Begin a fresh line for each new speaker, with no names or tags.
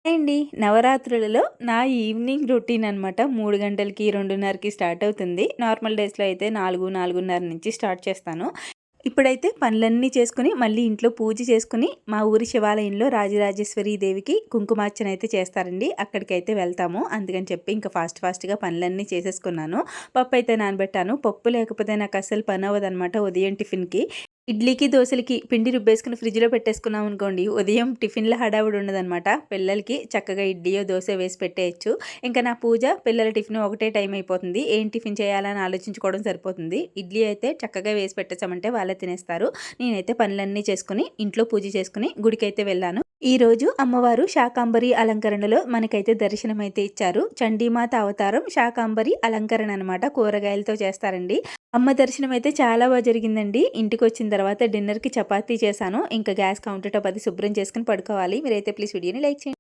అండి. నవరాత్రులలో నా ఈవినింగ్ రొటీన్ అనమాట. 3 గంటలకి, 2:30కి స్టార్ట్ అవుతుంది. నార్మల్ డేస్‌లో అయితే 4, 4:30 నుంచి స్టార్ట్ చేస్తాను. ఇప్పుడైతే పనులన్నీ చేసుకొని, మళ్ళీ ఇంట్లో పూజ చేసుకొని, మా ఊరి శివాలయంలో రాజరాజేశ్వరి దేవికి కుంకుమార్చన అయితే చేస్తారండి. అక్కడికైతే వెళ్తాము. అందుకని చెప్పి ఇంకా ఫాస్ట్‌గా పనులన్నీ చేసేసుకున్నాను. పప్పు అయితే నానబెట్టాను. పప్పు లేకపోతే నాకు అస్సలు పనవ్వదనమాట ఉదయం టిఫిన్‌కి. ఇడ్లీకి, దోసలకి పిండి రుబ్బేసుకొని ఫ్రిడ్జ్‌లో పెట్టేసుకున్నాం అనుకోండి, ఉదయం టిఫిన్‌ల హడావుడి ఉండదనమాట. పిల్లలకి చక్కగా ఇడ్లీయో, దోసో వేసి పెట్టేయొచ్చు. ఇంకా నా పూజ, పిల్లల టిఫిన్ ఒకటే టైం అయిపోతుంది. ఏం టిఫిన్ చేయాలని ఆలోచించుకోవడం సరిపోతుంది. ఇడ్లీ అయితే చక్కగా వేసి పెట్టేసామంటే వాళ్ళే తినేస్తారు. నేనైతే పనులన్నీ చేసుకొని, ఇంట్లో పూజ చేసుకొని గుడికైతే వెళ్ళాను. ఈరోజు అమ్మవారు శాకాంబరి అలంకరణలో మనకైతే దర్శనమైతే ఇచ్చారు. చండీమాత అవతారం శాకాంబరి అలంకరణ అనమాట. కూరగాయలతో చేస్తారండి. అమ్మ దర్శనం అయితే చాలా జరిగిందండి. ఇంటికొచ్చిన తర్వాత డిన్నర్‌కి చపాతీ చేశాను. ఇంకా గ్యాస్ కౌంటర్ టాప్ అది శుభ్రం చేసుకొని పడుకోవాలి. మీరైతే ప్లీజ్ వీడియోని లైక్ చేయండి.